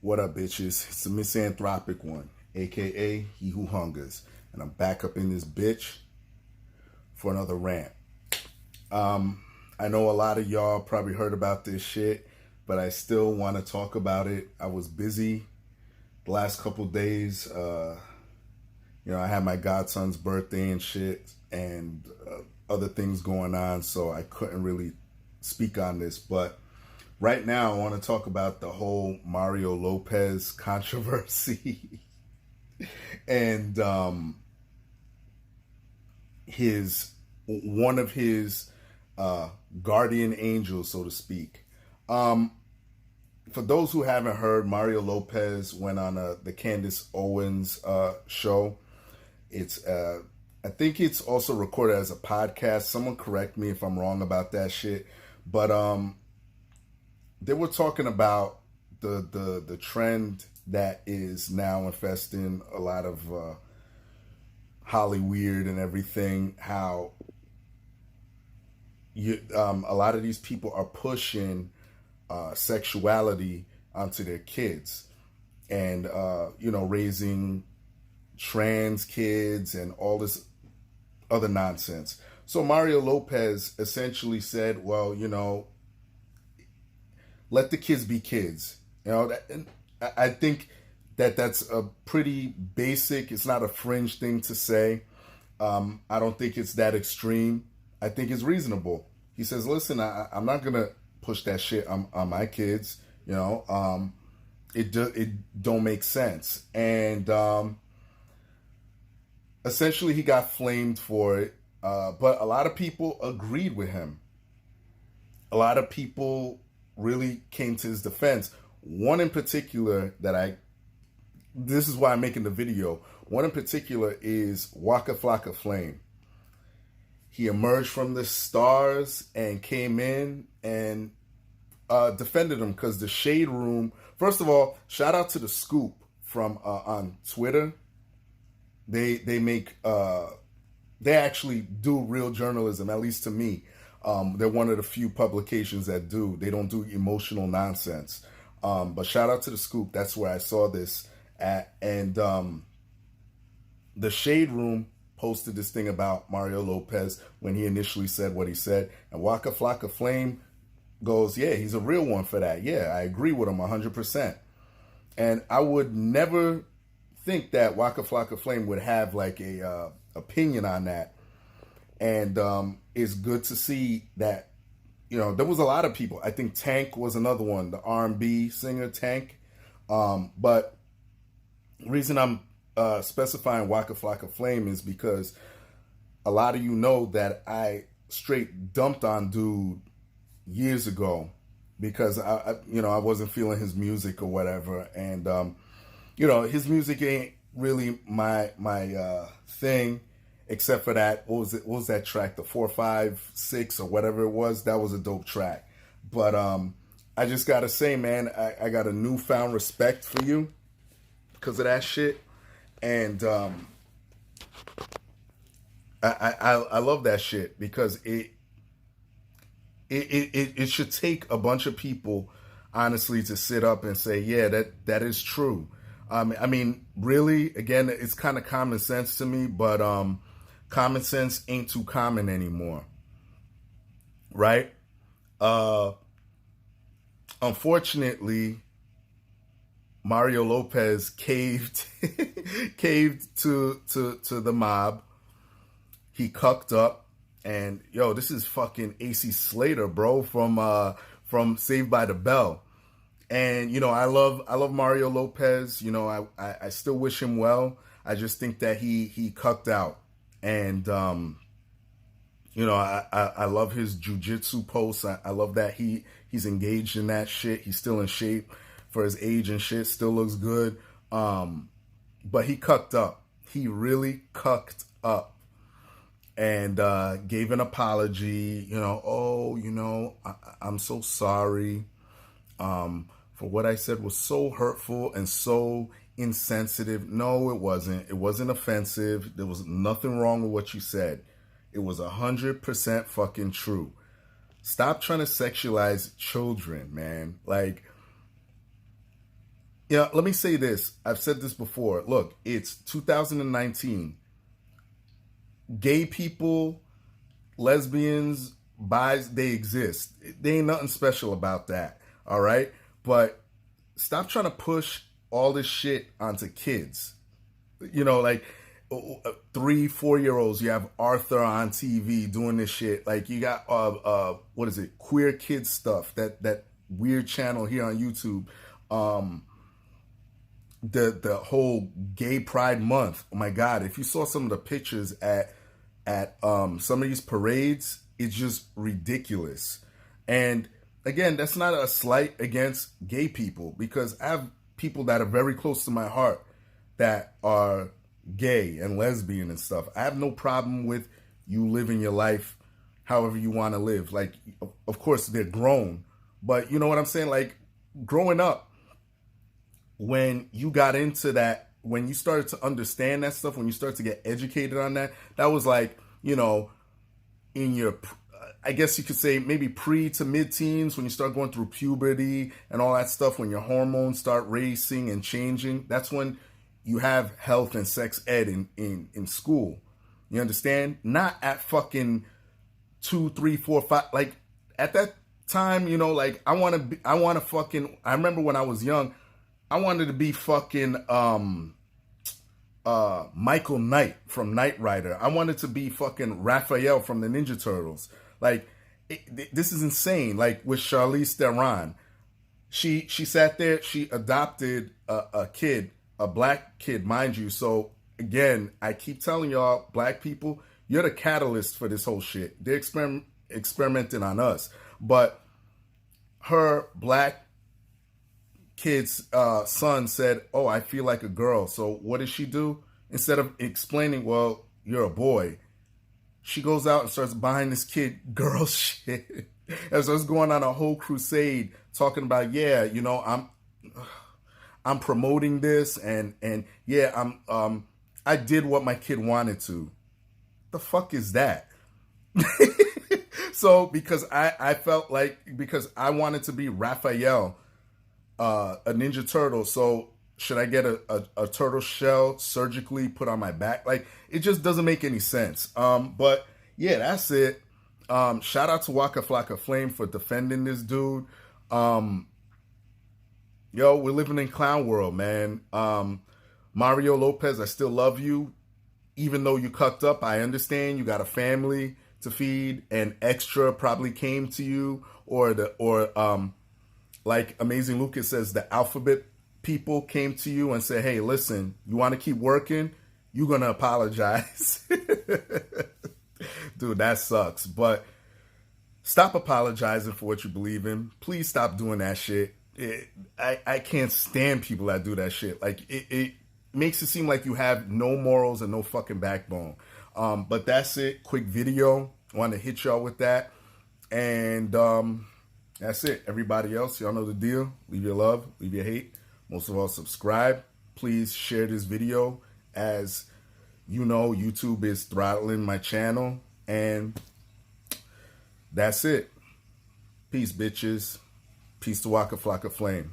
What up, bitches? It's the misanthropic one, aka He Who Hungers. And I'm back up in this bitch for another rant. I know a lot of y'all probably heard about this shit, but I still want to talk about it. I was busy the last couple days. I had my godson's birthday and shit, and other things going on, so I couldn't really speak on this. But right now, I want to talk about the whole Mario Lopez controversy and one of his guardian angels, so to speak. For those who haven't heard, Mario Lopez went on the Candace Owens show. It's I think it's also recorded as a podcast. Someone correct me if I'm wrong about that shit. But they were talking about the trend that is now infesting a lot of Hollywood and everything. How a lot of these people are pushing sexuality onto their kids, and raising trans kids and all this other nonsense. So Mario Lopez essentially said, well, let the kids be kids. And I think that's a pretty basic, it's not a fringe thing to say. I don't think it's that extreme. I think it's reasonable. He says, listen, I'm not going to push that shit on my kids. It don't make sense. And essentially he got flamed for it. But a lot of people agreed with him. A lot of people really came to his defense. One in particular this is why I'm making the video. One in particular is Waka Flocka Flame. He emerged from the stars and came in and defended him, because the Shade Room, first of all, shout out to the Scoop from on Twitter. They actually do real journalism, at least to me. They're one of the few publications that do. They don't do emotional nonsense. But shout out to the Scoop. That's where I saw this at. And the Shade Room posted this thing about Mario Lopez when he initially said what he said. And Waka Flocka Flame goes, yeah, he's a real one for that. Yeah, I agree with him 100%. And I would never think that Waka Flocka Flame would have like a opinion on that. And it's good to see that, there was a lot of people. I think Tank was another one, the R&B singer Tank. But the reason I'm specifying Waka Flocka Flame is because a lot of you know that I straight dumped on dude years ago because I wasn't feeling his music or whatever. And his music ain't really my thing. Except for that, what was that track? The 4, 5, 6 or whatever it was. That was a dope track. But I just gotta say, man, I got a newfound respect for you because of that shit, and I love that shit because it should take a bunch of people, honestly, to sit up and say, yeah, that is true. I mean, really, again, it's kind of common sense to me, but common sense ain't too common anymore, right? Unfortunately, Mario Lopez caved to the mob. He cucked up, and this is fucking AC Slater, bro, from Saved by the Bell. And I love Mario Lopez. I still wish him well. I just think that he cucked out. And, I love his jujitsu posts. I love that he's engaged in that shit. He's still in shape for his age and shit. Still looks good. But he cucked up. He really cucked up. And gave an apology. I'm so sorry. For what I said was so hurtful and so insensitive. No, it wasn't. It wasn't offensive. There was nothing wrong with what you said. It was 100% fucking true. Stop trying to sexualize children, man. Like, Yeah, let me say this. I've said this before. Look, it's 2019. Gay people, lesbians, bis, they exist. There ain't nothing special about that. All right? But stop trying to push all this shit onto kids. You know, like 3, 4 year olds. You have Arthur on TV doing this shit. Like you got what is it? Queer Kid Stuff. That weird channel here on YouTube. The whole Gay Pride Month. Oh my God! If you saw some of the pictures at some of these parades, it's just ridiculous. And again, that's not a slight against gay people, because I have people that are very close to my heart that are gay and lesbian and stuff. I have no problem with you living your life however you want to live. Like, of course, they're grown, but you know what I'm saying? Like, growing up, when you got into that, when you started to understand that stuff, when you started to get educated on that, that was like, you know, in your, I guess you could say maybe pre to mid-teens, when you start going through puberty and all that stuff, when your hormones start racing and changing. That's when you have health and sex ed in school. You understand? Not at fucking 2, 3, 4, 5. Like at that time, you know, like I want to fucking, I remember when I was young, I wanted to be fucking Michael Knight from Knight Rider. I wanted to be fucking Raphael from the Ninja Turtles. Like, this is insane. Like with Charlize Theron, she sat there, she adopted a kid, a black kid, mind you. So again, I keep telling y'all, black people, you're the catalyst for this whole shit. They're experimenting on us, but her black kid's son said, "Oh, I feel like a girl." So what does she do? Instead of explaining, "Well, you're a boy," she goes out and starts buying this kid girl shit. And so it's going on a whole crusade talking about, yeah, you know, I'm promoting this, and yeah, I did what my kid wanted to. The fuck is that? So because I felt like, because I wanted to be Raphael, a Ninja Turtle, so should I get a turtle shell surgically put on my back? Like, it just doesn't make any sense. But yeah, that's it. Shout out to Waka Flocka Flame for defending this dude. Yo, we're living in clown world, man. Mario Lopez, I still love you. Even though you cucked up, I understand. You got a family to feed, and extra probably came to you, or like Amazing Lucas says, the alphabet people came to you and said, "Hey, listen, you want to keep working? You're going to apologize." Dude, that sucks. But stop apologizing for what you believe in. Please stop doing that shit. I can't stand people that do that shit. Like, it makes it seem like you have no morals and no fucking backbone. But that's it. Quick video. I want to hit y'all with that. And that's it. Everybody else, y'all know the deal. Leave your love. Leave your hate. Most of all, subscribe. Please share this video. As you know, YouTube is throttling my channel. And that's it. Peace, bitches. Peace to Waka Flocka Flame.